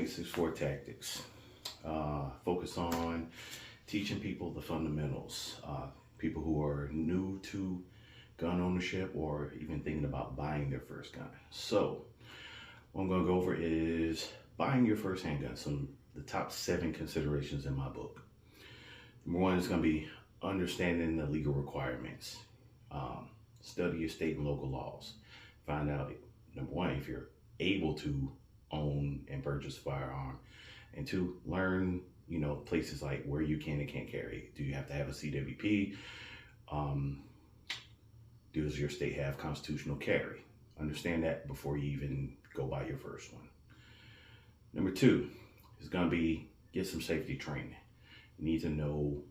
1.64 tactics. Focus on teaching people the fundamentals. People who are new to gun ownership or even thinking about buying their first gun. So what I'm going to go over is buying your first handgun. The top 7 considerations in my book. Number 1 is going to be understanding the legal requirements. Study your state and local laws. Find out, number 1, if you're able to own and purchase a firearm, and 2, learn places like where you can and can't carry. Do you have to have a CWP? Does your state have constitutional carry? Understand that before you even go buy your first one. Number 2 is going to be get some safety training. You need to know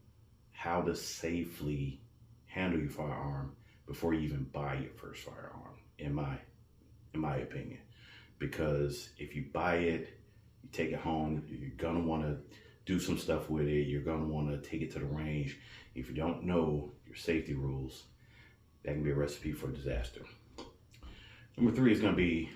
how to safely handle your firearm before you even buy your first firearm, in my opinion. Because if you buy it, you take it home, you're gonna want to do some stuff with it. You're gonna want to take it to the range. If you don't know your safety rules, that can be a recipe for disaster. Number 3 is going to be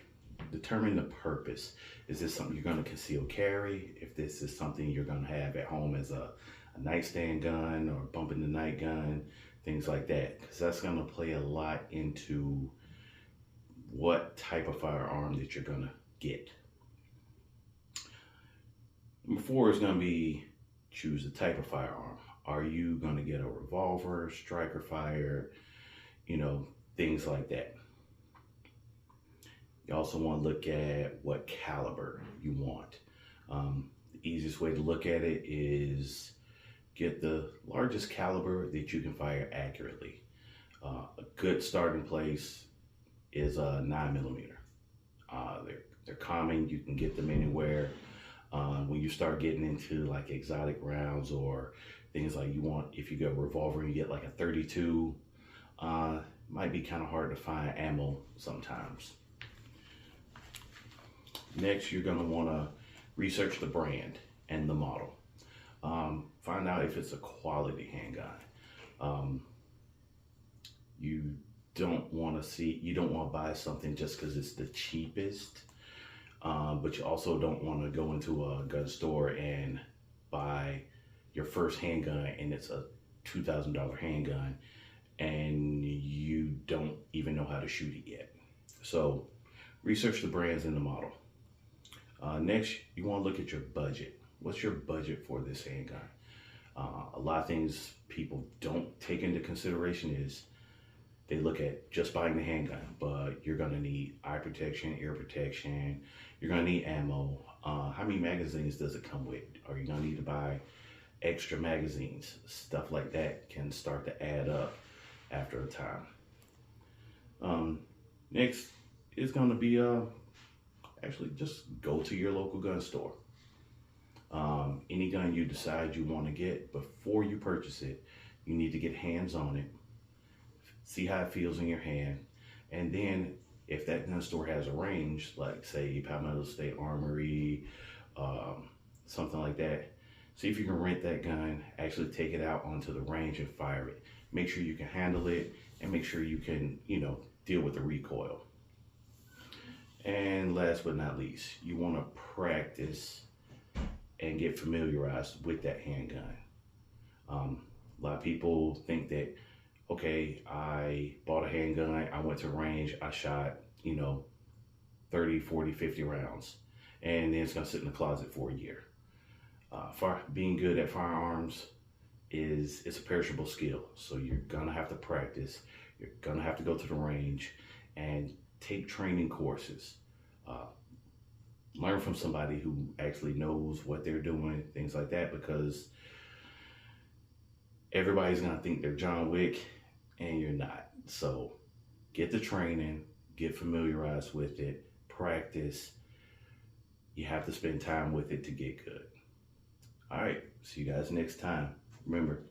determine the purpose. Is this something you're going to conceal carry? If this is something you're going to have at home as a nightstand gun or bump in the night gun, things like that, because that's going to play a lot into what type of firearm that you're going to get. Number 4 is going to be choose the type of firearm. Are you going to get a revolver, striker fire, things like that. You also want to look at what caliber you want. The easiest way to look at it is get the largest caliber that you can fire accurately. A good starting place is a 9mm. They're common. You can get them anywhere. When you start getting into like exotic rounds or things like if you go revolver and you get like a 32, might be kind of hard to find ammo sometimes. Next, you're going to want to research the brand and the model. Find out if it's a quality handgun. You don't want to buy something just because it's the cheapest, but you also don't want to go into a gun store and buy your first handgun and it's a $2,000 handgun and you don't even know how to shoot it yet. So research the brands and the model. Next, you want to look at your budget. What's your budget for this handgun? A lot of things people don't take into consideration is they look at just buying the handgun, but you're going to need eye protection, ear protection. You're going to need ammo. How many magazines does it come with? Are you going to need to buy extra magazines? Stuff like that can start to add up after a time. Next is going to be actually just go to your local gun store. Any gun you decide you want to get, before you purchase it, you need to get hands on it, see how it feels in your hand, and then if that gun store has a range, like say Palmetto State Armory, something like that, see if you can rent that gun, actually take it out onto the range and fire it. Make sure you can handle it and make sure you can, deal with the recoil. And last but not least, you want to practice and get familiarized with that handgun. A lot of people think that, okay, I bought a handgun, I went to range, I shot, 30, 40, 50 rounds, and then it's gonna sit in the closet for a year. Being good at firearms it's a perishable skill. So you're gonna have to practice, you're gonna have to go to the range and take training courses. Learn from somebody who actually knows what they're doing, things like that, because everybody's gonna think they're John Wick and you're not. So get the training, get familiarized with it, practice. You have to spend time with it to get good. All right, see you guys next time. Remember,